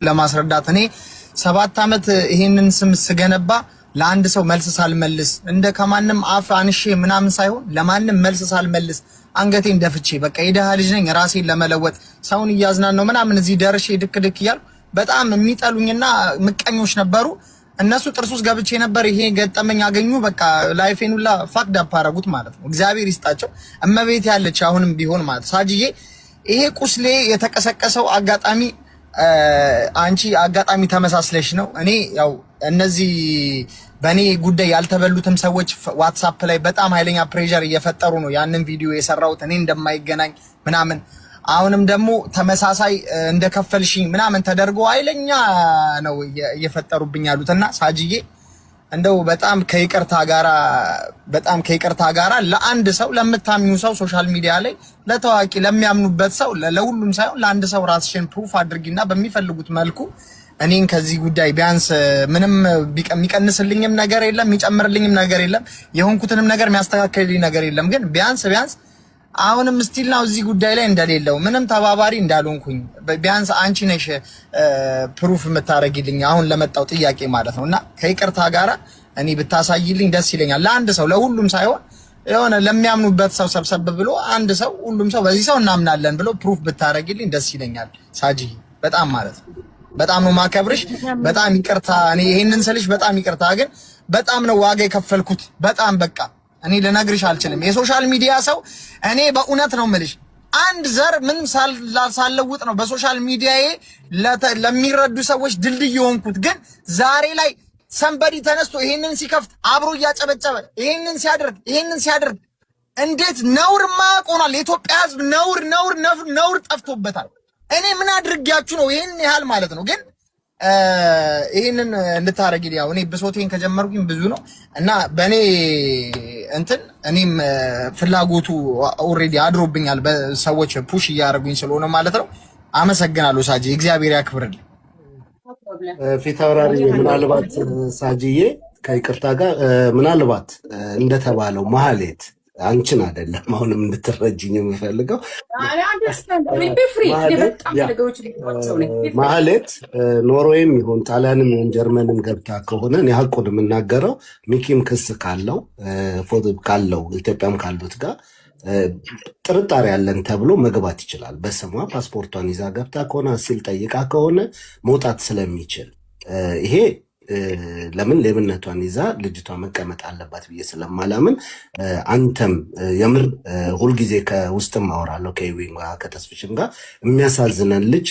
ለማስረዳት እኔ 7 አመት ይሄንን ስም ስገነባ ለአንድ ሰው መልስ ሳልመልስ እንደ ከማንም አፍ አንሼ ምናምን ሳይሆን ለማንም መልስ ሳልመልስ አንገቴን ደፍቼ በቃ የደሃ ልጅ ነኝ ራሴን ለመለወጥ ሰውን እያዝናናው ምናምን እዚህ ደርሼ ድክ እያልኩ በጣም የሚጠሉኝና ምቀኞች ነበሩ። እነሱ ጥርሱስ ገብቼ ነበር። ይሄ ገጠመኝ አገኙ በቃ ላይፌን ሁላ ፋክድ አፕ አደረጉት ማለት ነው። እግዚአብሔር ይስጣቸው። እመቤት ያለች አሁንም ቢሆን ማለት ሳጅዬ ይሄ ቁስሌ የተቀሰቀሰው አጋጣሚ አንቺ አጋጣሚ ተመሳስለሽ ነው። እኔ ያው እነዚህ በኔ ጉዳይ ያልተበሉትም ሰዎች ዋትስአፕ ላይ በጣም ኃይለኛ ፕሬሸር እየፈጠሩ ነው ያንን ቪዲዮ የሰራሁት እኔ እንደማይገናኝ ምናምን። አሁንም ደግሞ ተመሳሳይ እንደከፈልሽኝ ምናምን ተደርጎ ኃይለኛ ነው እየፈጠሩብኝ ያሉትና ሳጅዬ እንደው በጣም ከይቅርታ ጋራ ለአንድ ሰው ለምታምኙ ሰው ሶሻል ሚዲያ ላይ ለታዋቂ ለሚያምኑበት ሰው ለሁሉም ሳይሆን ለአንድ ሰው ራስሽን ፕሩፍ አድርጊና በሚፈልጉት መልኩ እኔን ከዚህ ጉዳይ ቢያንስ ምንም የሚቀንስልኝም ነገር የለም የሚጨምርልኝም ነገር የለም የሆንኩትንም ነገር የሚያስተካክልልኝ ነገር የለም። ግን ቢያንስ አሁንም ስቲል ነው እዚህ ጉዳይ ላይ እንደሌለው ምንም ተባባሪ እንዳልሆንኩኝ ቢያንስ አንቺ ነሽ ፕሩፍ የምታረጊልኝ አሁን ለመጣው ጥያቄ ማለት ነውና ከይቅርታ ጋራ እኔ ብታሳይልኝ ደስ ይለኛል። ለአንድ ሰው ለሁሉም ሳይሆን የሆነ ለሚያምኑበት ሰው ሰብሰብ ብሎ አንድ ሰው ሁሉም ሰው በዚህ ሰው እናምናለን ብሎ ፕሩፍ ብታረጊልኝ ደስ ይለኛል። ሳጂ በጣም ማለት ነው በጣም ነው ማከብርሽ። በጣም ይቅርታ እኔ ይሄንን ስልሽ በጣም ይቅርታ። ግን በጣም ነው ዋጋ የከፈልኩት በጣም በቃ እኔ ልነግርሽ አልችልም። የሶሻል ሚዲያ ሰው እኔ በእውነት ነው የምልሽ አንድ ዘር ምን ሳልለውጥ ነው በሶሻል ሚዲያዬ ለሚረዱ ሰዎች ድልድይ የሆንኩት። ግን ዛሬ ላይ ሰንበዲ ተነስቶ ይሄንን ሲከፍት አብሮ እያጨበጨበ ይሄንን ሲያደርግ እንዴት ነውር ማቆናል። የኢትዮጵያ ሕዝብ ነውር ጠፍቶበታል። እኔ ምን አድርጊያችሁ ነው ይሄን ያህል ማለት ነው። ግን ይሄንን እንድታረጊልኝ ያው እኔ ብሶቴን ከጀመርኩኝ ብዙ ነው እና በኔ እኔም ፍላጎቱ ኦሬዲ አድሮብኛል በሰዎች ፑሽ እያደረጉኝ ስለሆነ ማለት ነው። አመሰግናለሁ ሳጂ እግዚአብሔር ያክብርልኝ። ፊት አውራሪ ምናልባት ሳጂዬ ከይቅርታ ጋር ምናልባት እንደተባለው ማህሌት አንቺን አይደለም አሁንም እንድትረጅኝ የምፈልገው ማህሌት ኖርዌይም ይሁን ጣሊያንም ይሁን ጀርመንም ገብታ ከሆነ እኔ ሀቁን የምናገረው ሚኪም ክስ ካለው ኢትዮጵያም ካሉት ጋር ጥርጣሬ ያለን ተብሎ መግባት ይችላል። በስሟ ፓስፖርቷን ይዛ ገብታ ከሆነ አሲል ጠይቃ ከሆነ መውጣት ስለሚችል ይሄ ለምን ሌብነቷን ይዛ ልጅቷ መቀመጥ አለባት ብዬ ስለማላምን አንተም የምር ሁልጊዜ ከውስጥም አወራለሁ ከይዊን ጋር ከተስፍሽም ጋር የሚያሳዝነን ልጅ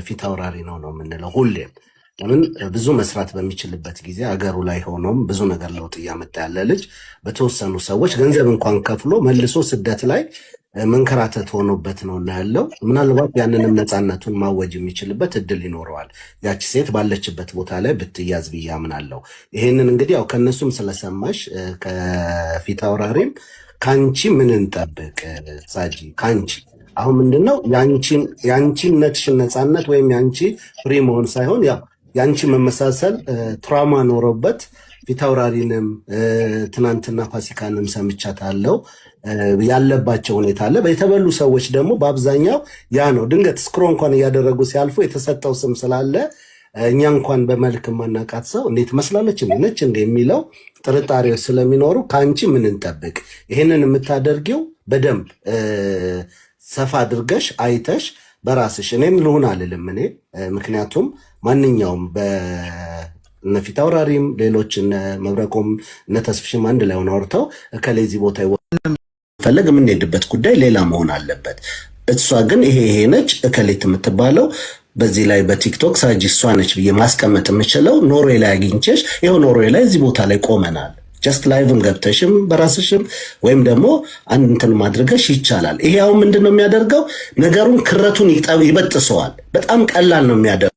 ፊት አውራሪ ነው የምንለው ሁሌም። ለምን ብዙ መስራት በሚችልበት ጊዜ አገሩ ላይ ሆኖም ብዙ ነገር ለውጥ እያመጣ ያለ ልጅ በተወሰኑ ሰዎች ገንዘብ እንኳን ከፍሎ መልሶ ስደት ላይ መንከራተት ሆኖበት ነው ያለው። ምናልባት ያንንም ነፃነቱን ማወጅ የሚችልበት እድል ይኖረዋል ያቺ ሴት ባለችበት ቦታ ላይ ብትያዝ ብዬ አምናለሁ። ይሄንን እንግዲህ ያው ከነሱም ስለሰማሽ ከፊት አውራሪም ካንቺ ምን እንጠብቅ ሳጂ? ካንቺ አሁን ምንድነው ያንቺነትሽን ነፃነት ወይም ያንቺ ፍሪ መሆን ሳይሆን ያው ያንቺ መመሳሰል ትራውማ ኖሮበት ፊት አውራሪንም ትናንትና ፋሲካንም ሰምቻታለሁ ያለባቸው ሁኔታ አለ። የተበሉ ሰዎች ደግሞ በአብዛኛው ያ ነው ድንገት ስክሮ እንኳን እያደረጉ ሲያልፉ የተሰጠው ስም ስላለ እኛ እንኳን በመልክ ማናቃት ሰው እንዴት መስላለች ነች እንደ የሚለው ጥርጣሬዎች ስለሚኖሩ ከአንቺ ምን እንጠብቅ? ይሄንን የምታደርጊው በደንብ ሰፋ አድርገሽ አይተሽ በራስሽ እኔም ልሁን አልልም እኔ ምክንያቱም ማንኛውም እነፊት አውራሪም ሌሎች እነ መብረቆም እነ ተስፍሽም አንድ ላይ ሆነው አውርተው ከለዚህ ቦታ ፈለግ የምንሄድበት ጉዳይ ሌላ መሆን አለበት። እሷ ግን ይሄ ነች እከሌት የምትባለው በዚህ ላይ በቲክቶክ ሳጂ እሷ ነች ብዬ ማስቀመጥ የምችለው ኖርዌይ ላይ አግኝቼሽ ይሄው ኖርዌይ ላይ እዚህ ቦታ ላይ ቆመናል። ጀስት ላይቭም ገብተሽም በራስሽም ወይም ደግሞ አንተን ማድረግሽ ይቻላል። ይሄ አሁን ምንድነው የሚያደርገው ነገሩን ክረቱን ይበጥሰዋል። በጣም ቀላል ነው የሚያደርገው።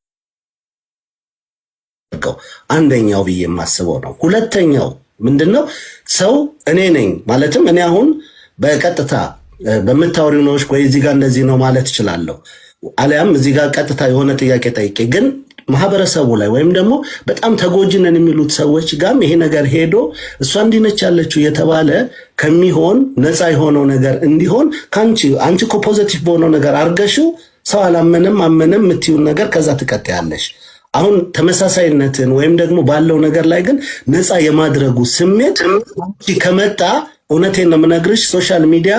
አንደኛው ብዬ የማስበው ነው። ሁለተኛው ምንድነው ሰው እኔ ነኝ ማለትም እኔ አሁን በቀጥታ በመታወሪው ነው ወይ እዚህ ጋር እንደዚህ ነው ማለት እችላለሁ። አሊያም እዚህ ጋር ቀጥታ የሆነ ጥያቄ ጠይቄ ግን ማህበረሰቡ ላይ ወይም ደግሞ በጣም ተጎጂነን የሚሉት ሰዎች ጋር ይሄ ነገር ሄዶ እሷ እንዲነች ያለችው የተባለ ከሚሆን ነፃ የሆነው ነገር እንዲሆን አንቺ እኮ ፖዚቲቭ በሆነው ነገር አርገሽው ሰው አላመነም አመነም የምትይውን ነገር ከዛ ትቀጥያለሽ። አሁን ተመሳሳይነትን ወይም ደግሞ ባለው ነገር ላይ ግን ነፃ የማድረጉ ስሜት ከመጣ እውነቴን ነው የምነግርሽ ሶሻል ሚዲያ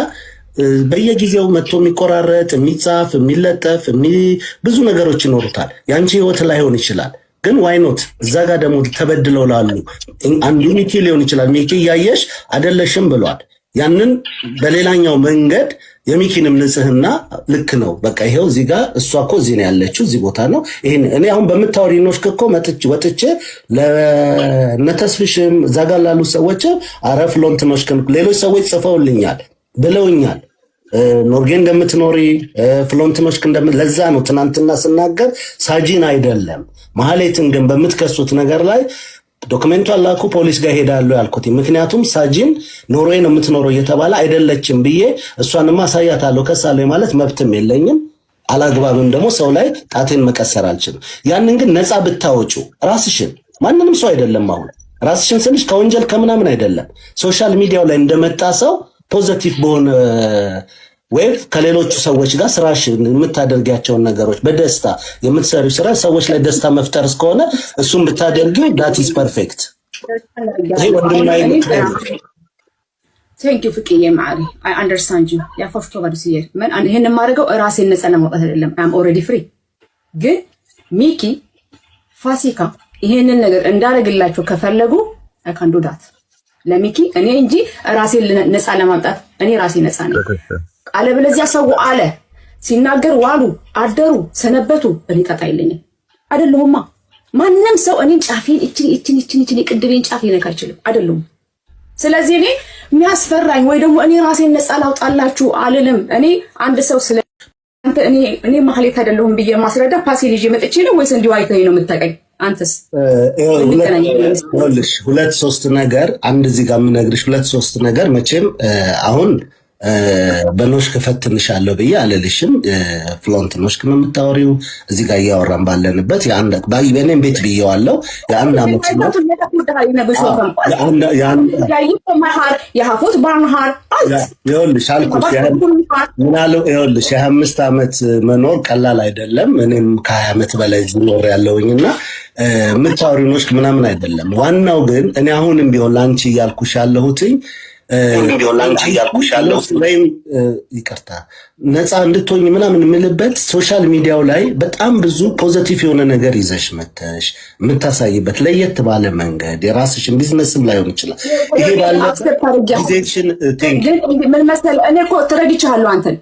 በየጊዜው መጥቶ የሚቆራረጥ የሚጻፍ የሚለጠፍ ብዙ ነገሮች ይኖሩታል። ያንቺ ህይወት ላይሆን ይችላል፣ ግን ዋይኖት እዛ ጋር ደግሞ ተበድለው ላሉ አንዱ ሚኪ ሊሆን ይችላል። ሚኪ እያየሽ አይደለሽም ብሏል። ያንን በሌላኛው መንገድ የሚኪንም ንጽህና ልክ ነው። በቃ ይሄው እዚህ ጋር እሷ እኮ እዚህ ነው ያለችው፣ እዚህ ቦታ ነው። ይሄን እኔ አሁን በምታወሪ ኖሽክ እኮ ወጥቼ ለነተስፍሽም እዛ ጋር ላሉ ሰዎች አረፍ ሎንት ኖሽክ ሌሎች ሰዎች ጽፈውልኛል ብለውኛል። ኖርጌ እንደምትኖሪ ፍሎንትኖች ለዛ ነው ትናንትና ስናገር ሳጂን አይደለም ማህሌትን ግን በምትከሱት ነገር ላይ ዶክመንቱ አላኩ ፖሊስ ጋር ሄዳለሁ ያልኩት ምክንያቱም ሳጂን ኖርዌይ ነው የምትኖረው እየተባለ አይደለችም ብዬ እሷንማ አሳያታለሁ ከሳለኝ ማለት መብትም የለኝም። አላግባብም ደግሞ ሰው ላይ ጣቴን መቀሰር አልችልም። ያንን ግን ነፃ ብታወጩ ራስሽን ማንንም ሰው አይደለም አሁን ራስሽን ስልሽ ከወንጀል ከምናምን አይደለም ሶሻል ሚዲያው ላይ እንደመጣ ሰው ፖዚቲቭ በሆነ ዌቭ ከሌሎቹ ሰዎች ጋር ስራሽ የምታደርጊያቸውን ነገሮች በደስታ የምትሰሪው ስራ ሰዎች ላይ ደስታ መፍጠር እስከሆነ እሱን ብታደርጊ that is perfect። ይሄ ወንድማይ Thank you ፍቅዬ ማሪ I understand you ያፈፍቶ ባዲሲየ ምን ይሄን ማድረገው ራሴን ነፃ ለማውጣት አይደለም I'm already free። ግን ሚኪ ፋሲካ ይሄንን ነገር እንዳረግላችሁ ከፈለጉ I can do that ለሚኪ እኔ እንጂ ራሴን ነፃ ለማምጣት እኔ ራሴ ነፃ ነኝ። አለበለዚያ ሰው አለ ሲናገር ዋሉ አደሩ ሰነበቱ እኔ ጣጣ የለኝም አይደለሁማ። ማንንም ሰው እኔን ጫፌን እቺን ቅድቤን ጫፍ ይነካ አይችልም አይደለም። ስለዚህ እኔ የሚያስፈራኝ ወይ ደግሞ እኔ ራሴን ነፃ ላውጣላችሁ አልልም። እኔ አንድ ሰው ስለ አንተ እኔ ማህሌት አይደለሁም ብዬ ማስረዳ ፓሴጅ ይዤ መጥቼ ነው ወይስ እንዲሁ አይተኸኝ ነው የምታውቀኝ? አንተስ ሁለት ሶስት ነገር አንድ እዚህ ጋር የምነግርሽ ሁለት ሶስት ነገር መቼም አሁን በኖሽክ ፈትንሻለሁ ብዬ አልልሽም። ፍሎንት ኖሽክ ነው የምታወሪው እዚህ ጋር እያወራን ባለንበት የአንድ በእኔም ቤት ብዬዋለሁ የአንድ ዓመት ነው ይኸውልሽ አልኩሽ ምናለው ይኸውልሽ የ25 ዓመት መኖር ቀላል አይደለም። እኔም ከ20 ዓመት በላይ ኖር ያለውኝና የምታወሪው ኖሽክ ምናምን አይደለም። ዋናው ግን እኔ አሁንም ቢሆን ላንቺ እያልኩሽ ያለሁትኝ ወይም ይቅርታ ነፃ እንድትሆኝ ምናምን የምልበት ሶሻል ሚዲያው ላይ በጣም ብዙ ፖዚቲቭ የሆነ ነገር ይዘሽ መተሽ የምታሳይበት ለየት ባለ መንገድ የራስሽን ቢዝነስም ላይሆን ይችላል። ይሄ ባለ ጊዜሽን ምን መሰለህ እኔ እኮ ተረድቻለሁ አንተን።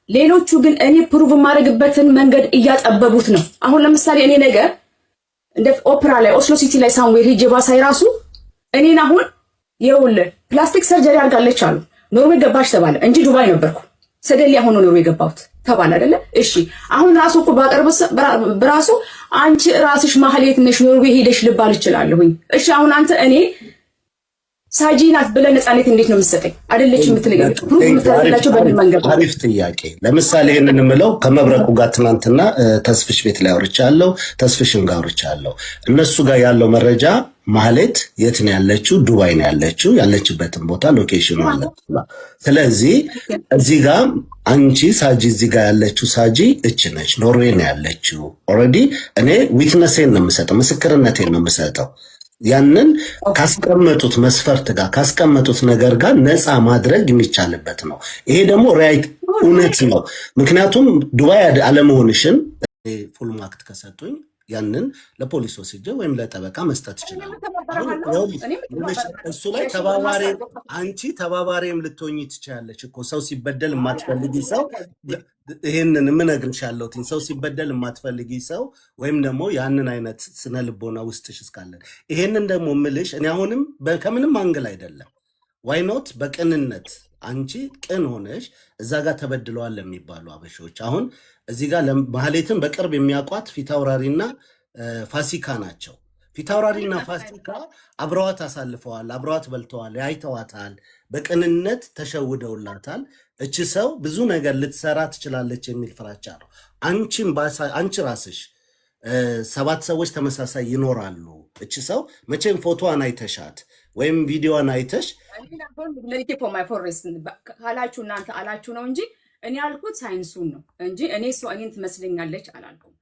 ሌሎቹ ግን እኔ ፕሩቭ የማደርግበትን መንገድ እያጠበቡት ነው። አሁን ለምሳሌ እኔ ነገር እንደ ኦፕራ ላይ ኦስሎ ሲቲ ላይ ሳምዌር ሄጄ ባሳይ ራሱ እኔን አሁን ይኸውልህ ፕላስቲክ ሰርጀሪ አድርጋለች አሉ ኖርዌይ ገባሽ ተባለ እንጂ ዱባይ ነበርኩ ሰደል ያሆነ ኖርዌይ ገባሁት ተባለ አይደለ? እሺ አሁን ራሱ እኮ ባቀርበስ በራሱ አንቺ ራስሽ ማህሌት ነሽ ኖርዌይ ሄደሽ ልባል ይችላልሁኝ። እሺ አሁን አንተ እኔ ሳጂናት ብለህ ነፃነት እንዴት ነው የምትሰጠኝ? አይደለች የምትለኝ ፕሩፍ የምታደርጋቸው በምን መንገድ? አሪፍ ጥያቄ። ለምሳሌ ይሄንን የምለው ከመብረቁ ጋር ትናንትና ተስፍሽ ቤት ላይ አውርቻለሁ፣ ተስፍሽን ጋር አውርቻለሁ። እነሱ ጋር ያለው መረጃ ማህሌት የት ነው ያለችው? ዱባይ ነው ያለችው። ያለችበትን ቦታ ሎኬሽኑ አለ። ስለዚህ እዚህ ጋር አንቺ ሳጂ እዚህ ጋር ያለችው ሳጂ እች ነች፣ ኖርዌይ ነው ያለችው። ኦልሬዲ እኔ ዊትነሴን ነው የምሰጠው፣ ምስክርነቴን ነው የምሰጠው። ያንን ካስቀመጡት መስፈርት ጋር ካስቀመጡት ነገር ጋር ነፃ ማድረግ የሚቻልበት ነው። ይሄ ደግሞ ራይት እውነት ነው። ምክንያቱም ዱባይ አለመሆንሽን ፉል ማክት ከሰጡኝ ያንን ለፖሊስ ወስጄ ወይም ለጠበቃ መስጠት ይችላል። እሱ ላይ ተባባሪ አንቺ ተባባሪም ልትሆኚ ትችላለች እኮ ሰው ሲበደል የማትፈልጊ ሰው ይሄንን የምነግርሻለሁ። ሰው ሲበደል የማትፈልጊ ሰው ወይም ደግሞ ያንን አይነት ስነ ልቦና ውስጥሽ እስካለን ይሄንን ደግሞ ምልሽ እኔ አሁንም ከምንም አንግል አይደለም ዋይኖት በቅንነት አንቺ ቅን ሆነሽ እዛ ጋር ተበድለዋል የሚባሉ አበሾች አሁን እዚህ ጋር ማህሌትን በቅርብ የሚያውቋት ፊታውራሪና ፋሲካ ናቸው። ፊታውራሪና ፋሲካ አብረዋት አሳልፈዋል፣ አብረዋት በልተዋል፣ ያይተዋታል፣ በቅንነት ተሸውደውላታል። እቺ ሰው ብዙ ነገር ልትሰራ ትችላለች የሚል ፍራቻ ነው። አንቺ ራስሽ 7 ሰዎች ተመሳሳይ ይኖራሉ። እቺ ሰው መቼም ፎቶዋን አይተሻት ወይም ቪዲዮዋን አይተሽ ካላችሁ እናንተ አላችሁ ነው እንጂ እኔ ያልኩት ሳይንሱን ነው እንጂ እኔ እሷ እኔን ትመስለኛለች አላልኩም።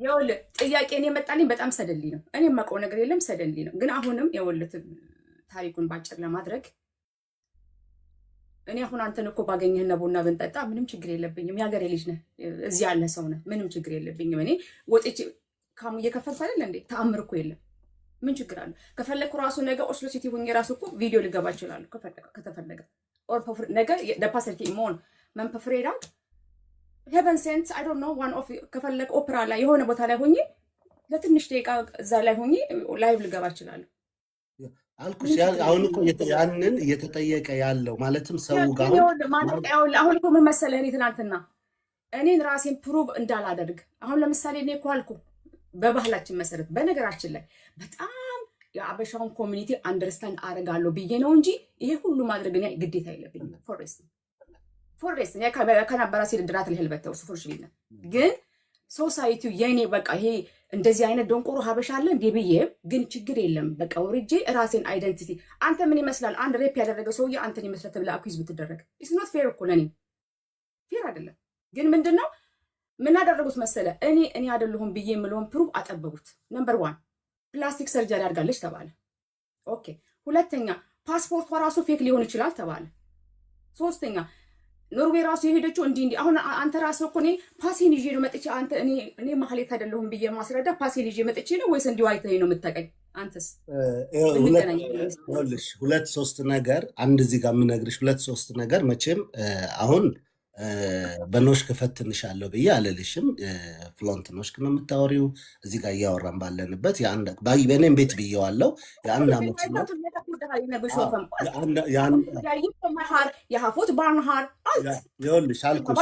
ይኸውልህ ጥያቄን የመጣልኝ በጣም ሰደሊ ነው። እኔ የማውቀው ነገር የለም ሰደሊ ነው። ግን አሁንም ይኸውልህ ታሪኩን ባጭር ለማድረግ እኔ አሁን አንተን እኮ ባገኘህና ቡና ብንጠጣ ምንም ችግር የለብኝም። የሀገሬ ልጅ ነህ፣ እዚህ ያለ ሰው ነህ፣ ምንም ችግር የለብኝም። እኔ ወጥቼ ካሙ እየከፈልኩ አይደል እንዴ? ተአምር እኮ የለም። ምን ችግር አለ? ከፈለኩ ራሱ ነገ ኦስሎ ሲቲ ሆኜ ራሱ እኮ ቪዲዮ ልገባ እችላለሁ ከተፈለገ። ኦር ነገ ደፓሰርቲ ሞን መንፈፍሬዳት ሄቨን ሴንት አይ ዶንት ኖ ዋን ኦፍ ከፈለኩ ኦፕራ ላይ የሆነ ቦታ ላይ ሆኜ ለትንሽ ደቂቃ እዛ ላይ ሆኜ ላይቭ ልገባ እችላለሁ አልኩሽ። አሁን እኮ ያንን እየተጠየቀ ያለው ማለትም ሰው ጋር አሁን እኮ ምን መሰለህ፣ እኔ ትናንትና እኔን ራሴን ፕሩቭ እንዳላደርግ አሁን ለምሳሌ እኔ እኮ አልኩ በባህላችን መሰረት በነገራችን ላይ በጣም የአበሻውን ኮሚኒቲ አንደርስታንድ አደርጋለሁ ብዬ ነው እንጂ ይሄ ሁሉ ማድረግ እኔ ግዴታ የለብኝም። ፎሬስት እኔ ከነበራ ሲል ድራት ለህልበተው ሱፎርሽ ቢነ ግን ሶሳይቲው የኔ በቃ ይሄ እንደዚህ አይነት ደንቆሮ ሀበሻ አለ እንዴ ብዬ ግን ችግር የለም በቃ ወርጄ ራሴን አይደንቲቲ አንተ ምን ይመስላል አንድ ሬፕ ያደረገ ሰውዬ አንተን ይመስላል ተብላ አኩዝ ብትደረግ ኢትስ ኖት ፌር እኮ ለኔ ፌር አይደለም። ግን ምንድነው ምን አደረጉት መሰለ እኔ አይደለሁም ብዬ የምለውን ፕሩቭ አጠበቡት። ነምበር 1 ፕላስቲክ ሰርጀሪ አድርጋለች ተባለ። ኦኬ። ሁለተኛ ፓስፖርቷ ራሱ ፌክ ሊሆን ይችላል ተባለ። ሶስተኛ ኖርዌይ ራሱ የሄደችው እንዲህ አሁን አንተ ራስህ እኮ እኔ ፓሴን ይዤ ነው መጥቼ አንተ እኔ ማህሌት አይደለሁም ብዬ ማስረዳ ፓሴን ይዤ መጥቼ ነው ወይስ እንዲሁ አይተኸኝ ነው የምትጠቀኝ? አንተስ ሁለት ሶስት ነገር አንድ እዚህ ጋር የምነግርሽ ሁለት ሶስት ነገር መቼም አሁን በኖሽ ከፈትንሻለሁ ብዬ አልልሽም። ፍሎንት ኖሽክ ነው የምታወሪው እዚህ ጋር እያወራን ባለንበት በእኔም ቤት ብዬዋለሁ። የአንድ ዓመት ነው ይኸውልሽ አልኩሽ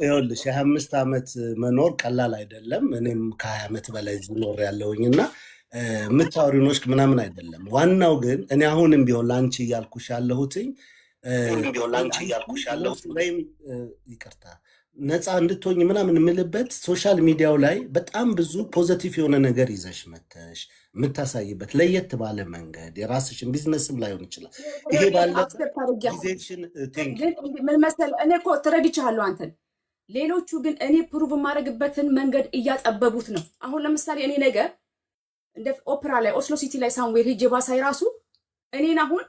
ይኸውልሽ የ25 ዓመት መኖር ቀላል አይደለም። እኔም ከ20 ዓመት በላይ ኖር ያለውኝና የምታወሪው ኖሽክ ምናምን አይደለም። ዋናው ግን እኔ አሁንም ቢሆን ለአንቺ እያልኩሽ ያለሁትኝ ወይም ይቅርታ ነፃ እንድትሆኝ ምናምን የምልበት ሶሻል ሚዲያው ላይ በጣም ብዙ ፖዘቲቭ የሆነ ነገር ይዘሽ መተሽ የምታሳይበት ለየት ባለ መንገድ የራስሽን ቢዝነስም ላይሆን ይችላል። ይሄ ባለ ጊዜሽን ምን መሰለህ እኔ እኮ ትረድቻለሁ አንተን። ሌሎቹ ግን እኔ ፕሩቭ የማደርግበትን መንገድ እያጠበቡት ነው። አሁን ለምሳሌ እኔ ነገር እንደ ኦፕራ ላይ ኦስሎ ሲቲ ላይ ሳምዌር ሄጄ ባሳይ ራሱ እኔን አሁን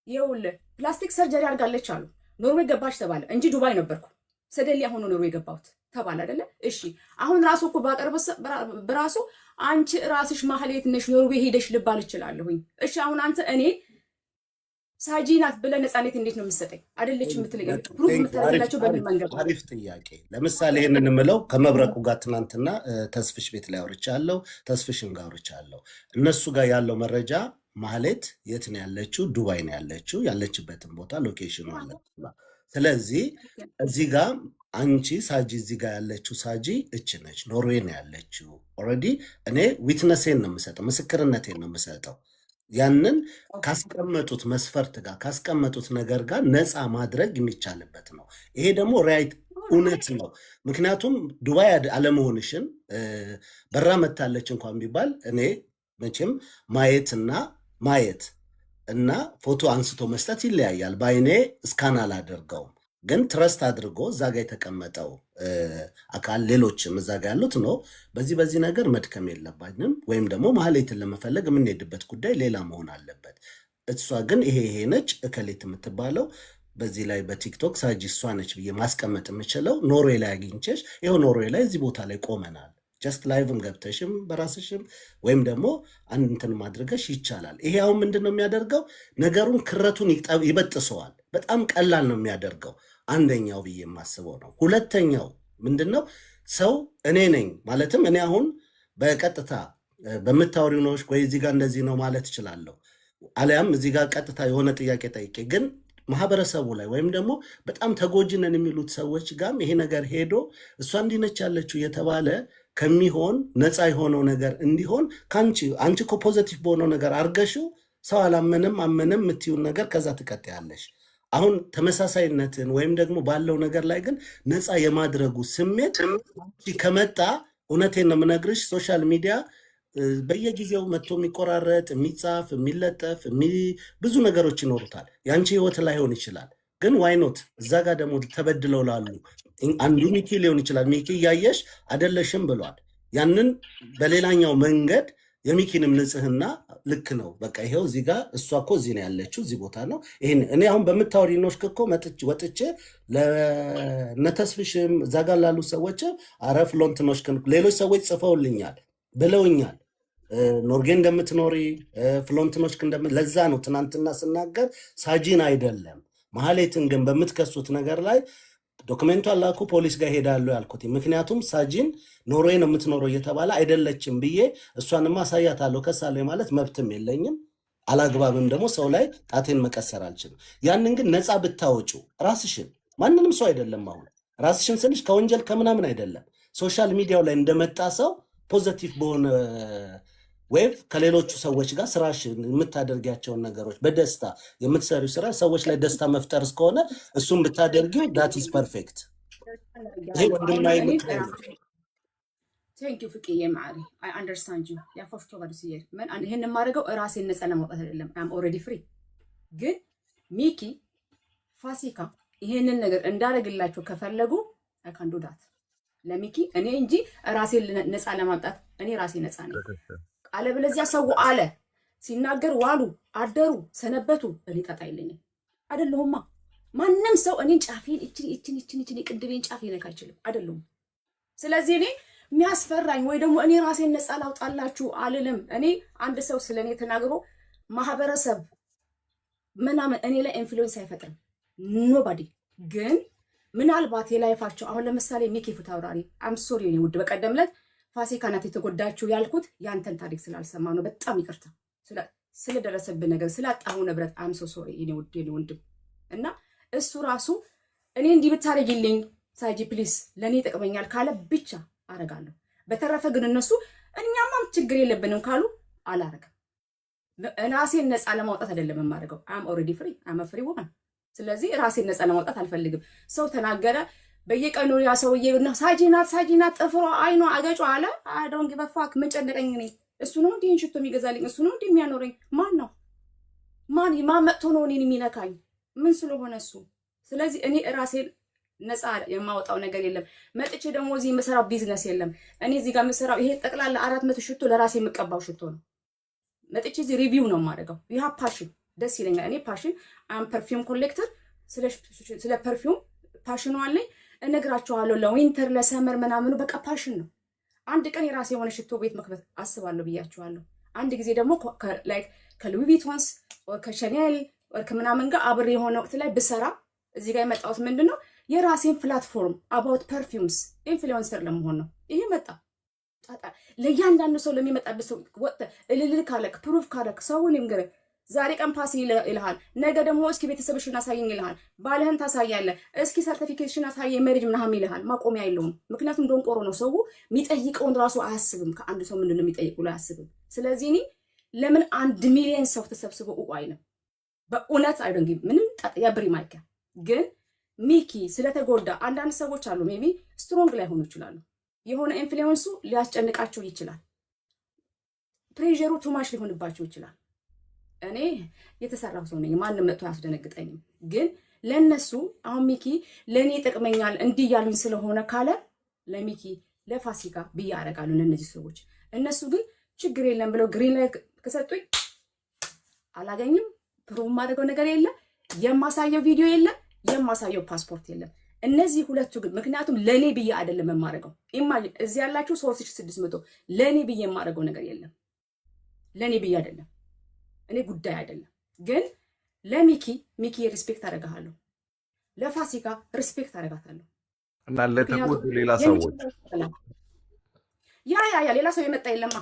ይኸውልህ ፕላስቲክ ሰርጀሪ አድርጋለች አሉ። ኖርዌይ ገባች ተባለ እንጂ ዱባይ ነበርኩ። ሰደሊ አሁን ኖርዌይ ገባሁት ተባለ አይደለ? እሺ አሁን ራሱ እኮ ባቀርበስ በራሱ አንቺ ራስሽ ማህሌት ነሽ ኖርዌይ ሄደሽ ልባል እችላለሁኝ። እሺ አሁን አንተ እኔ ሳጂ ናት ብለህ ነፃነት እንዴት ነው የምትሰጠኝ? አይደለች የምትለኝ ፕሩፍ የምታደርጋቸው በምን መንገድ? አሪፍ ጥያቄ። ለምሳሌ ይሄንን የምለው ከመብረቁ ጋር ትናንትና ተስፍሽ ቤት ላይ አውርቻለሁ፣ ተስፍሽን ጋር አውርቻለሁ። እነሱ ጋር ያለው መረጃ ማህሌት የት ነው ያለችው? ዱባይ ነው ያለችው። ያለችበትን ቦታ ሎኬሽኑ አለ። ስለዚህ እዚህ ጋር አንቺ ሳጂ እዚህ ጋር ያለችው ሳጂ እች ነች፣ ኖርዌይ ነው ያለችው። ኦልሬዲ እኔ ዊትነሴን ነው የምሰጠው፣ ምስክርነቴን ነው የምሰጠው። ያንን ካስቀመጡት መስፈርት ጋር ካስቀመጡት ነገር ጋር ነፃ ማድረግ የሚቻልበት ነው። ይሄ ደግሞ ራይት እውነት ነው። ምክንያቱም ዱባይ አለመሆንሽን በራ መታለች እንኳን ቢባል እኔ መቼም ማየት እና ፎቶ አንስቶ መስጠት ይለያያል። በአይኔ እስካን አላደርገውም፣ ግን ትረስት አድርጎ እዛ ጋ የተቀመጠው አካል ሌሎችም እዛ ጋ ያሉት ነው። በዚህ ነገር መድከም የለባንም። ወይም ደግሞ ማህሌትን ለመፈለግ የምንሄድበት ጉዳይ ሌላ መሆን አለበት። እሷ ግን ይሄ ነች እከሌት የምትባለው በዚህ ላይ በቲክቶክ ሳጂ እሷ ነች ብዬ ማስቀመጥ የምችለው ኖርዌይ ላይ አግኝቼሽ ይኸው ኖርዌይ ላይ እዚህ ቦታ ላይ ቆመናል። ጀስት ላይቭም ገብተሽም በራስሽም ወይም ደግሞ አንድ እንትን ማድረገሽ ይቻላል። ይሄ አሁን ምንድን ነው የሚያደርገው? ነገሩን ክረቱን ይበጥሰዋል። በጣም ቀላል ነው የሚያደርገው። አንደኛው ብዬ የማስበው ነው። ሁለተኛው ምንድን ነው? ሰው እኔ ነኝ ማለትም እኔ አሁን በቀጥታ በምታወሪው ነው ወይ እዚህ ጋር እንደዚህ ነው ማለት እችላለሁ። አሊያም እዚህ ጋር ቀጥታ የሆነ ጥያቄ ጠይቄ ግን ማህበረሰቡ ላይ ወይም ደግሞ በጣም ተጎጂነን የሚሉት ሰዎች ጋርም ይሄ ነገር ሄዶ እሷ እንዲነች ያለችው የተባለ ከሚሆን ነፃ የሆነው ነገር እንዲሆን አንቺ እኮ ፖዘቲቭ በሆነው ነገር አርገሽው ሰው አላመንም አመንም የምትይውን ነገር ከዛ ትቀጥያለሽ። አሁን ተመሳሳይነትን ወይም ደግሞ ባለው ነገር ላይ ግን ነፃ የማድረጉ ስሜት ከመጣ እውነቴን ነው የምነግርሽ ሶሻል ሚዲያ በየጊዜው መጥቶ የሚቆራረጥ የሚጻፍ የሚለጠፍ ብዙ ነገሮች ይኖሩታል። የአንቺ ህይወት ላይሆን ይችላል። ግን ዋይ ኖት እዛ ጋር ደግሞ ተበድለው ላሉ አንዱ ሚኪ ሊሆን ይችላል። ሚኪ እያየሽ አይደለሽም ብሏል። ያንን በሌላኛው መንገድ የሚኪንም ንጽህና ልክ ነው። በቃ ይሄው እዚህ ጋር እሷ እኮ እዚህ ነው ያለችው፣ እዚህ ቦታ ነው። ይሄን እኔ አሁን በምታወሪኖች እኮ ወጥቼ ለነተስፍሽም እዛ ጋር ላሉ ሰዎች አረ ፍሎንትኖች ሌሎች ሰዎች ጽፈውልኛል ብለውኛል። ኖርጌ እንደምትኖሪ ፍሎንትኖች ለዛ ነው ትናንትና ስናገር ሳጂን አይደለም ማህሌትን ግን በምትከሱት ነገር ላይ ዶክመንቱ አላኩ ፖሊስ ጋር ሄዳለሁ ያልኩት ምክንያቱም ሳጂን ኖርዌይ ነው የምትኖረው እየተባለ አይደለችም ብዬ እሷንማ አሳያታለሁ ከሳለሁ ማለት መብትም የለኝም። አላግባብም ደግሞ ሰው ላይ ጣቴን መቀሰር አልችልም። ያንን ግን ነፃ ብታወጩ ራስሽን ማንንም ሰው አይደለም አሁን ራስሽን ስልሽ ከወንጀል ከምናምን አይደለም ሶሻል ሚዲያው ላይ እንደመጣ ሰው ፖዚቲቭ በሆነ ዌብ ከሌሎቹ ሰዎች ጋር ስራሽን የምታደርጊያቸውን ነገሮች በደስታ የምትሰሪው ስራ ሰዎች ላይ ደስታ መፍጠር እስከሆነ እሱም ብታደርጊው ዳት ኢዝ ፐርፌክት። ይሄ ወንድማዊ ቴንክ ዩ ፍቅዬ ማዕሪ አይ አንደርስታንድ ዩ ያፋፍቶ ጋርስ ይሄ ምን ይሄን የማደርገው ራሴን ነፃ ለማውጣት አይደለም። አም ኦልሬዲ ፍሪ። ግን ሚኪ ፋሲካ ይሄንን ነገር እንዳደርግላቸው ከፈለጉ አይ ካን ዱ ዳት ለሚኪ እኔ እንጂ ራሴን ነፃ ለማውጣት እኔ ራሴ ነፃ ነኝ። አለበለዚያ ሰው አለ ሲናገር ዋሉ አደሩ ሰነበቱ እኔ ጣጣ የለኝም አይደለሁማ። ማንም ሰው እኔን ጫፌን እቺን ቅድቤን ጫፌን ነካ አይችልም አይደለሁም። ስለዚህ እኔ የሚያስፈራኝ ወይ ደግሞ እኔ ራሴን ነፃ ላውጣላችሁ አልልም። እኔ አንድ ሰው ስለኔ ተናግሮ ማህበረሰብ ምናምን እኔ ላይ ኢንፍሉዌንስ አይፈጥርም ኖባዲ። ግን ምናልባት የላይፋቸው አሁን ለምሳሌ ሚኪ ፍታውራሪ አም ሶሪ እኔ ውድ በቀደም ዕለት ፋሲካ ናት የተጎዳችው ያልኩት ያንተን ታሪክ ስላልሰማ ነው። በጣም ይቅርታ ስለደረሰብን ነገር ስላጣሁ ንብረት አም ሶ ሶሪ እኔ ውድ እኔ ወንድም እና እሱ ራሱ እኔ እንዲህ ብታረጊልኝ ሳጂ ፕሊስ ለኔ ይጠቅመኛል ካለ ብቻ አረጋለሁ። በተረፈ ግን እነሱ እኛማ ችግር የለብንም ካሉ አላረግም። ራሴን ነፃ ለማውጣት አይደለም የማደርገው። አም ኦልሬዲ ፍሪ አም ፍሪ ውመን። ስለዚህ ራሴን ነፃ ለማውጣት አልፈልግም። ሰው ተናገረ በየቀኑ ያ ሰውዬ ነው ሳጂናት ጥፍሯ አይኗ አገጯ አለ አዶንግ በፋክ ምን ጨነቀኝ እኔ። እሱ ነው እንዴ ሽቶ የሚገዛልኝ? እሱ ነው እንዴ የሚያኖረኝ? ማን መጥቶ ነው እኔን የሚነካኝ? ምን ስለሆነ እሱ። ስለዚህ እኔ ራሴን ነፃ የማውጣው ነገር የለም። መጥቼ ደግሞ እዚህ የምሰራው ቢዝነስ የለም። እኔ እዚህ ጋር የምሰራው ይሄ ጠቅላላ 400 ሽቶ ለራሴ የምቀባው ሽቶ ነው። መጥቼ እዚህ ሪቪው ነው የማደርገው። ይሄ ፓሽን ደስ ይለኛል። እኔ ፓሽን አም ፐርፊውም ኮሌክተር ስለ ፐርፊውም ፓሽኑ አለኝ። እነግራቸዋለሁ ለዊንተር ለሰመር ምናምኑ በቃ ፓሽን ነው። አንድ ቀን የራሴ የሆነ ሽቶ ቤት መክፈት አስባለሁ ብያቸዋለሁ። አንድ ጊዜ ደግሞ ላይክ ከሉዊ ቪቶንስ ከሻኔል ከምናምን ጋር አብሬ የሆነ ወቅት ላይ ብሰራ እዚህ ጋር የመጣሁት ምንድን ነው የራሴን ፕላትፎርም አባውት ፐርፊውምስ ኢንፍሉዌንሰር ለመሆን ነው። ይሄ መጣ ለእያንዳንዱ ሰው ለሚመጣበት ሰው ወጥተህ እልል ካለክ ፕሩፍ ካለክ ሰውን ይንገረህ። ዛሬ ቀን ፓስ ይልሃል፣ ነገ ደግሞ እስኪ ቤተሰብሽን አሳየኝ ይልሃል፣ ባልህን ታሳያለህ፣ እስኪ ሰርቲፊኬሽን አሳየኝ ሜሪጅ ምናምን ይልሃል። ማቆሚያ የለውም። ምክንያቱም ደንቆሮ ነው ሰው የሚጠይቀውን ራሱ አያስብም። ከአንድ ሰው ምንድን ነው የሚጠይቅ ብሎ አያስብም። ስለዚህ እኔ ለምን 1 ሚሊዮን ሰው ተሰብስቦ አይልም? በእውነት አይደንግ ምንም ያብሪ ማይካ ግን ሚኪ ስለተጎዳ አንዳንድ ሰዎች አሉ ሜቢ ስትሮንግ ላይ ሆኑ ይችላሉ። የሆነ ኢንፍሉዌንሱ ሊያስጨንቃቸው ይችላል። ፕሬሸሩ ቱማሽ ሊሆንባቸው ይችላል። እኔ የተሰራው ሰው ነኝ፣ ማንም መጥቶ አያስደነግጠኝም። ግን ለነሱ አሁን ሚኪ ለኔ ይጠቅመኛል እንዲህ ያሉኝ ስለሆነ ካለ ለሚኪ ለፋሲካ ብዬ አደርጋለሁ ለእነዚህ ሰዎች። እነሱ ግን ችግር የለም ብለው ግሪን ላይ ከሰጡኝ አላገኝም። ፕሩቭ ማድረገው ነገር የለ፣ የማሳየው ቪዲዮ የለ፣ የማሳየው ፓስፖርት የለም። እነዚህ ሁለቱ ግን ምክንያቱም ለኔ ብዬ አይደለም የማደርገው። ኢማጂን እዚህ ያላችሁ 3600 ለኔ ብዬ የማደርገው ነገር የለም። ለኔ ብዬ አይደለም፣ እኔ ጉዳይ አይደለም። ግን ለሚኪ ሪስፔክት አደርጋለሁ፣ ለፋሲካ ሪስፔክት አደርጋታለሁ። እና ለተጎዱ ሌላ ሰዎች ያ ሌላ ሰው የመጣ የለማ።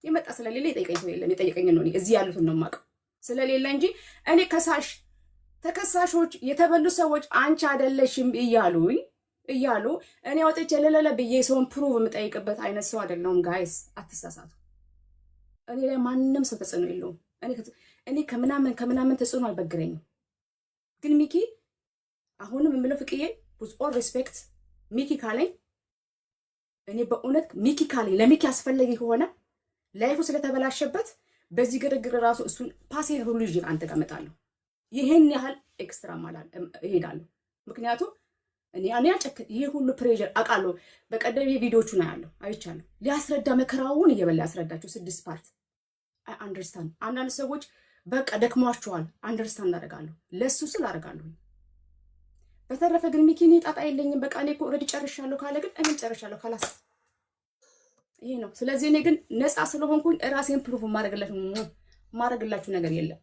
የመጣ ስለሌለ የጠየቀኝ ሰው የለም። የጠየቀኝ ነው እዚህ ያሉትን ነው የማውቀው ስለሌለ እንጂ እኔ ተከሳሾች የተበሉ ሰዎች አንቺ አይደለሽም እያሉ እኔ ወጥቼ ለለለ ብዬ ሰውን ፕሩቭ የምጠይቅበት አይነት ሰው አይደለሁም። ጋይስ አትሳሳቱ። እኔ ላይ ማንም ሰው ተጽዕኖ የለውም። እኔ ከምናምን ተጽዕኖ አልበግረኝም። ግን ሚኪ አሁንም የምለው ፍቅዬ with all respect ሚኪ ካለኝ እኔ በእውነት ሚኪ ካለኝ ለሚኪ አስፈላጊ ከሆነ ላይፉ ስለተበላሸበት በዚህ ግርግር ራሱ እሱን ፓሴር ሁሉ ይዤ አንተ ጋር እመጣለሁ። ይሄን ያህል ኤክስትራ ማለት እሄዳለሁ። ምክንያቱም እኔ ይሄ ሁሉ ፕሬሸር አውቃለሁ። በቀደም የቪዲዮቹን አያለሁ አይቻለሁ። ሊያስረዳ መከራውን እየበላ ያስረዳቸው 6 ፓርት አይ አንደርስታንድ። አንዳንድ ሰዎች በቃ ደክሟቸዋል፣ አንደርስታንድ አደርጋለሁ። ለሱ ስል አደርጋለሁ። በተረፈ ግን ሚኪ እኔ ጣጣ የለኝም። በቃ እኔ እኮ ኦልሬዲ ጨርሻለሁ ካለ ግን እኔ ጨርሻለሁ ካላስ ይሄ ነው። ስለዚህ እኔ ግን ነፃ ስለሆንኩኝ ራሴን ፕሩፍ ማድረግላችሁ ነገር የለም።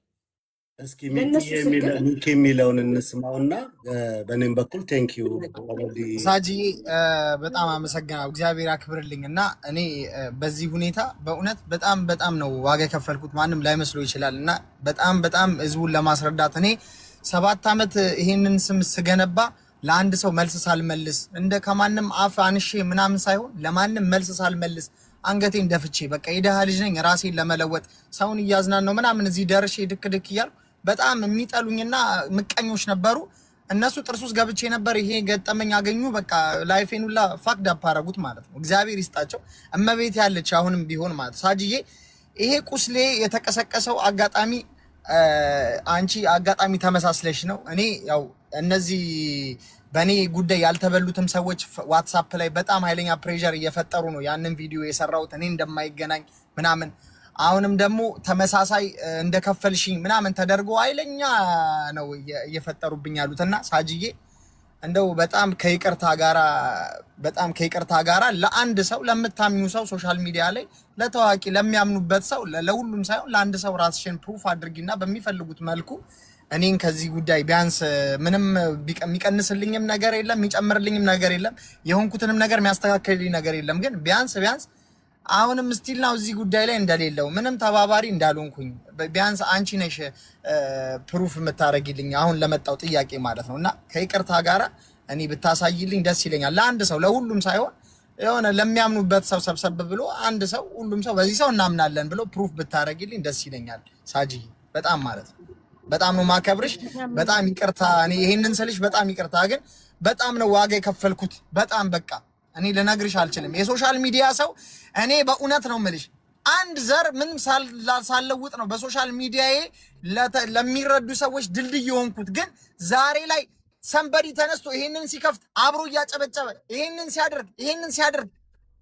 እስኪ ሚኪ የሚለውን እንስማውና በእኔም በኩል ቴንኪዩ ሳጂ በጣም አመሰግናለሁ። እግዚአብሔር ያክብርልኝ። እና እኔ በዚህ ሁኔታ በእውነት በጣም ነው ዋጋ የከፈልኩት። ማንም ላይመስሎ ይችላል። እና በጣም ህዝቡን ለማስረዳት እኔ 7 ዓመት ይሄንን ስም ስገነባ ለአንድ ሰው መልስ ሳልመልስ እንደ ከማንም አፍ አንሼ ምናምን ሳይሆን ለማንም መልስ ሳልመልስ አንገቴን ደፍቼ በቃ የደሃ ልጅ ነኝ ራሴን ለመለወጥ ሰውን እያዝናን ነው ምናምን እዚህ ደርሼ ድክ እያልኩ በጣም የሚጠሉኝና ምቀኞች ነበሩ። እነሱ ጥርስ ውስጥ ገብቼ ነበር። ይሄ ገጠመኝ አገኙ። በቃ ላይፌን ሁላ ፋክድ አፕ አደረጉት ማለት ነው። እግዚአብሔር ይስጣቸው። እመቤት ያለች አሁንም ቢሆን ማለት ሳጅዬ ይሄ ቁስሌ የተቀሰቀሰው አጋጣሚ አንቺ አጋጣሚ ተመሳስለሽ ነው። እኔ ያው እነዚህ በእኔ ጉዳይ ያልተበሉትም ሰዎች ዋትሳፕ ላይ በጣም ኃይለኛ ፕሬሸር እየፈጠሩ ነው ያንን ቪዲዮ የሰራሁት እኔ እንደማይገናኝ ምናምን። አሁንም ደግሞ ተመሳሳይ እንደከፈልሽኝ ምናምን ተደርጎ ኃይለኛ ነው እየፈጠሩብኝ ያሉትና ሳጅዬ እንደው በጣም ከይቅርታ ጋራ ለአንድ ሰው ለምታምኙ ሰው ሶሻል ሚዲያ ላይ ለታዋቂ ለሚያምኑበት ሰው ለሁሉም ሳይሆን ለአንድ ሰው ራስሽን ፕሩፍ አድርጊና በሚፈልጉት መልኩ እኔን ከዚህ ጉዳይ ቢያንስ ምንም የሚቀንስልኝም ነገር የለም የሚጨምርልኝም ነገር የለም የሆንኩትንም ነገር የሚያስተካክልልኝ ነገር የለም። ግን ቢያንስ አሁንም ስቲል ነው እዚህ ጉዳይ ላይ እንደሌለው ምንም ተባባሪ እንዳልሆንኩኝ ቢያንስ አንቺ ነሽ ፕሩፍ የምታረጊልኝ አሁን ለመጣው ጥያቄ ማለት ነውና ከይቅርታ ጋራ እኔ ብታሳይልኝ ደስ ይለኛል። ለአንድ ሰው ለሁሉም ሳይሆን የሆነ ለሚያምኑበት ሰው ሰብሰብ ብሎ አንድ ሰው ሁሉም ሰው በዚህ ሰው እናምናለን ብሎ ፕሩፍ ብታረጊልኝ ደስ ይለኛል። ሳጂ በጣም ማለት ነው በጣም ነው ማከብርሽ። በጣም ይቅርታ እኔ ይሄንን ስልሽ በጣም ይቅርታ። ግን በጣም ነው ዋጋ የከፈልኩት። በጣም በቃ እኔ ልነግርሽ አልችልም። የሶሻል ሚዲያ ሰው እኔ በእውነት ነው የምልሽ አንድ ዘር ምንም ሳልለውጥ ነው በሶሻል ሚዲያዬ ለሚረዱ ሰዎች ድልድይ የሆንኩት። ግን ዛሬ ላይ ሰንበዲ ተነስቶ ይሄንን ሲከፍት አብሮ እያጨበጨበ ይሄንን ሲያደርግ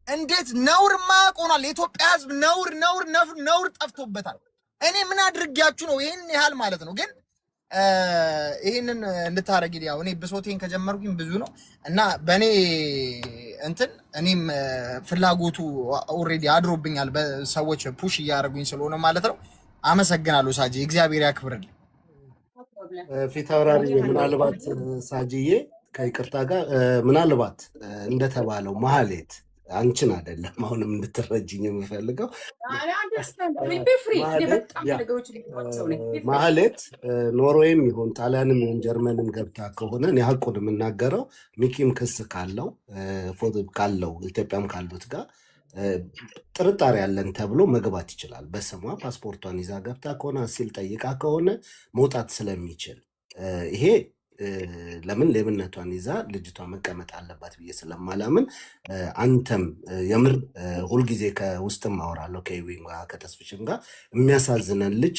እንዴት ነውር ማቆናል። የኢትዮጵያ ሕዝብ ነውር ጠፍቶበታል። እኔ ምን አድርጊያችሁ ነው ይሄን ያህል ማለት ነው። ግን ይሄንን እንድታረጊ ያው እኔ ብሶቴን ከጀመርኩኝ ብዙ ነው እና በእኔ እኔም ፍላጎቱ ኦልሬዲ አድሮብኛል በሰዎች ፑሽ እያደረጉኝ ስለሆነ ማለት ነው። አመሰግናለሁ ሳጂ፣ እግዚአብሔር ያክብርልኝ። ፊት አውራሪ ምናልባት ሳጂዬ ከይቅርታ ጋር ምናልባት እንደተባለው ማህሌት አንቺን አይደለም አሁንም እንድትረጅኝ የምፈልገው ማህሌት ኖርዌይም ይሁን ጣሊያንም ይሁን ጀርመንም ገብታ ከሆነ እኔ ሀቁን የምናገረው ሚኪም ክስ ካለው ኢትዮጵያም ካሉት ጋር ጥርጣሬ ያለን ተብሎ መግባት ይችላል። በስሟ ፓስፖርቷን ይዛ ገብታ ከሆነ አሲል ጠይቃ ከሆነ መውጣት ስለሚችል ይሄ ለምን ሌብነቷን ይዛ ልጅቷ መቀመጥ አለባት ብዬ ስለማላምን አንተም የምር ሁልጊዜ ከውስጥም አወራለሁ ከይዊን ጋር ከተስፍሽም ጋር የሚያሳዝነን ልጅ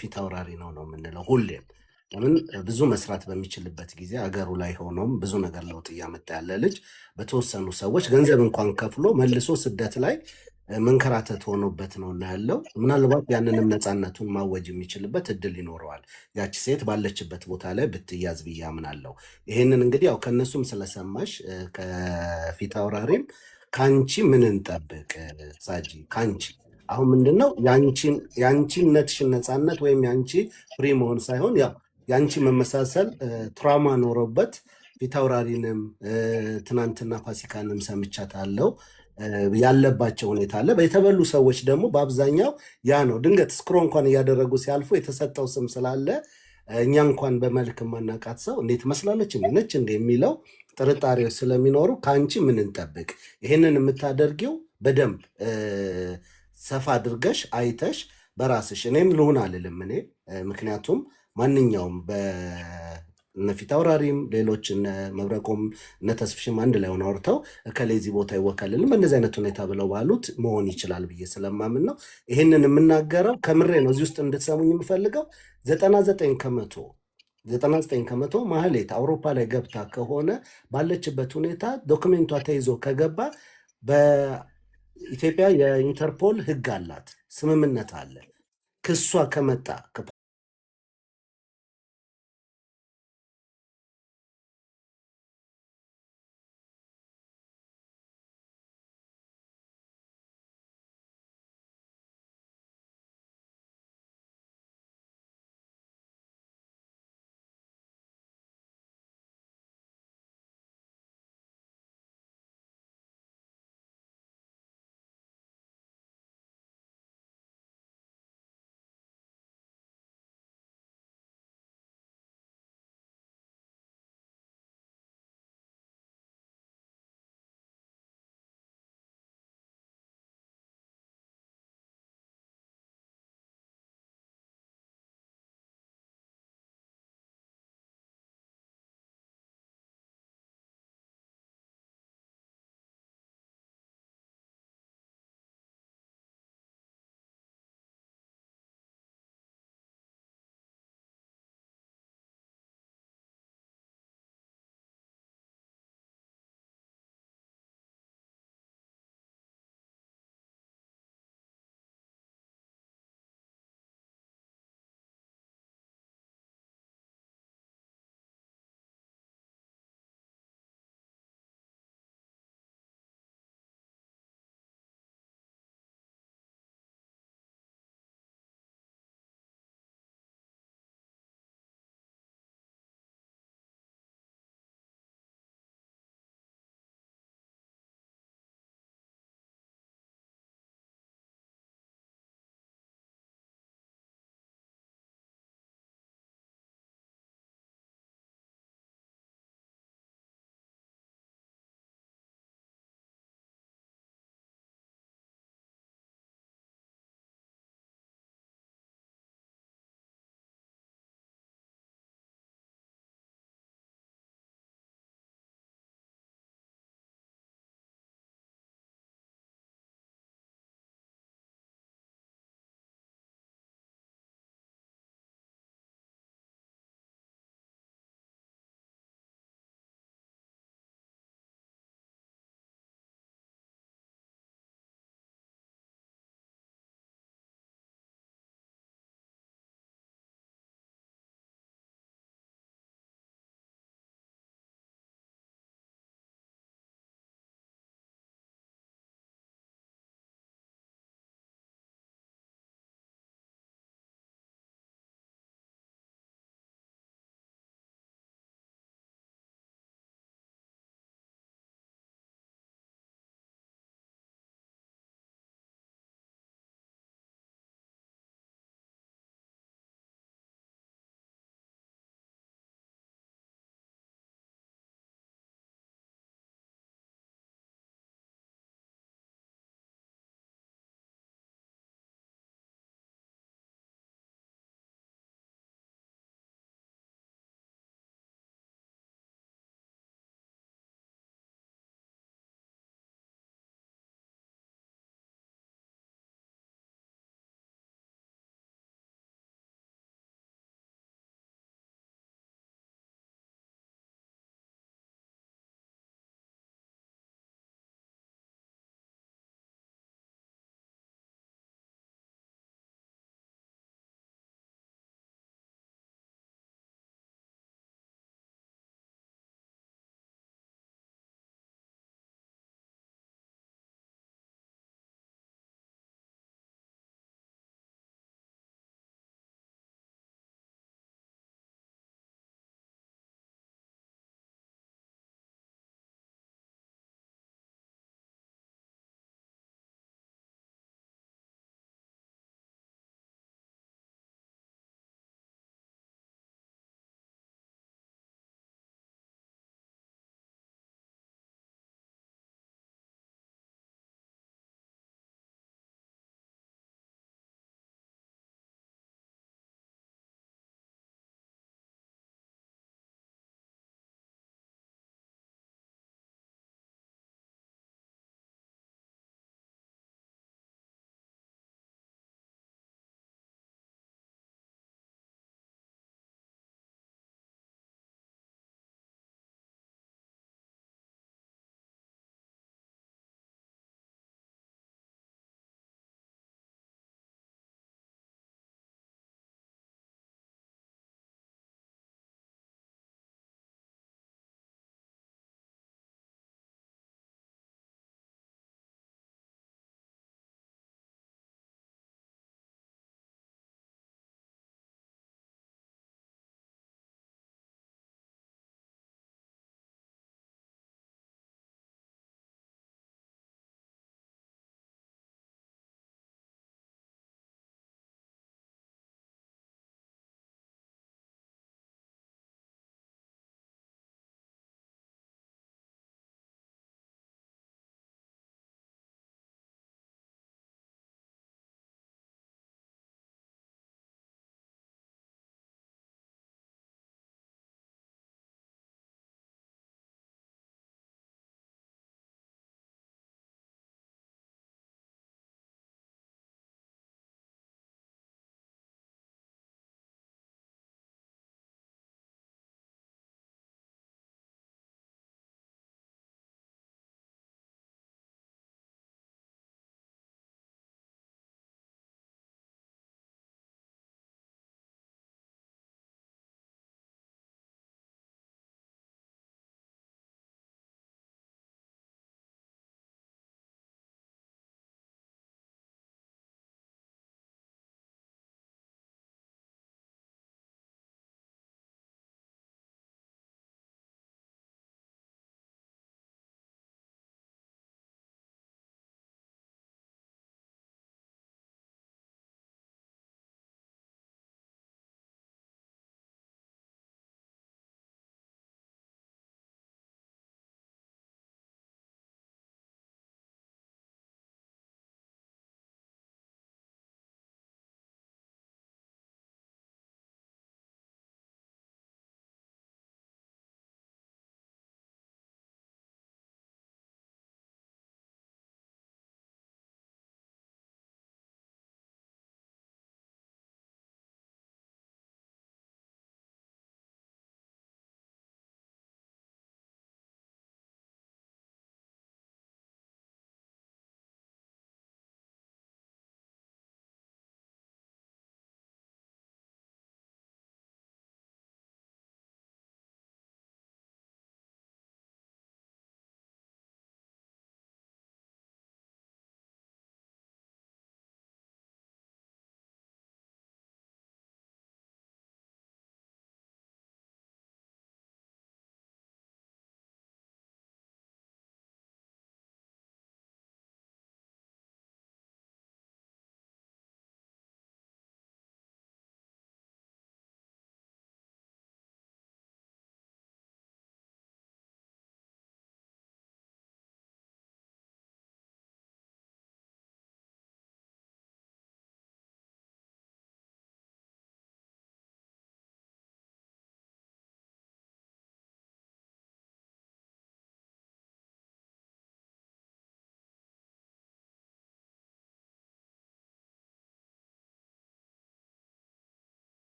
ፊት አውራሪ ነው የምንለው ሁሌም። ለምን ብዙ መስራት በሚችልበት ጊዜ አገሩ ላይ ሆኖም ብዙ ነገር ለውጥ እያመጣ ያለ ልጅ በተወሰኑ ሰዎች ገንዘብ እንኳን ከፍሎ መልሶ ስደት ላይ መንከራተት ሆኖበት ነው እና ያለው። ምናልባት ያንንም ነፃነቱን ማወጅ የሚችልበት እድል ይኖረዋል ያቺ ሴት ባለችበት ቦታ ላይ ብትያዝ ብዬ አምናለሁ። ይሄንን እንግዲህ ያው ከነሱም ስለሰማሽ ከፊት አውራሪም ካንቺ ምን እንጠብቅ ሳጂ? ካንቺ አሁን ምንድነው ያንቺነትሽን ነፃነት ወይም ያንቺ ፍሪ መሆን ሳይሆን ያው ያንቺ መመሳሰል ትራውማ ኖሮበት ፊት አውራሪንም ትናንትና ፋሲካንም ሰምቻታለሁ ያለባቸው ሁኔታ አለ። የተበሉ ሰዎች ደግሞ በአብዛኛው ያ ነው ድንገት ስክሮ እንኳን እያደረጉ ሲያልፉ የተሰጠው ስም ስላለ እኛ እንኳን በመልክ ማናቃት ሰው እንዴት መስላለች ነች እንደ የሚለው ጥርጣሬዎች ስለሚኖሩ ከአንቺ ምን እንጠብቅ? ይሄንን የምታደርጊው በደንብ ሰፋ አድርገሽ አይተሽ በራስሽ እኔም ልሁን አልልም እኔ ምክንያቱም ማንኛውም እነፊት አውራሪም ሌሎች እነ መብረቆም እነ ተስፍሽም አንድ ላይ ሆነው አውርተው ከሌዚ ቦታ ይወከልልን በእነዚህ አይነት ሁኔታ ብለው ባሉት መሆን ይችላል ብዬ ስለማምን ነው ይሄንን የምናገረው። ከምሬ ነው። እዚህ ውስጥ እንድትሰሙኝ የምፈልገው 99% 99 ከመቶ ማህሌት አውሮፓ ላይ ገብታ ከሆነ ባለችበት ሁኔታ ዶክሜንቷ ተይዞ ከገባ በኢትዮጵያ የኢንተርፖል ህግ አላት፣ ስምምነት አለ። ክሷ ከመጣ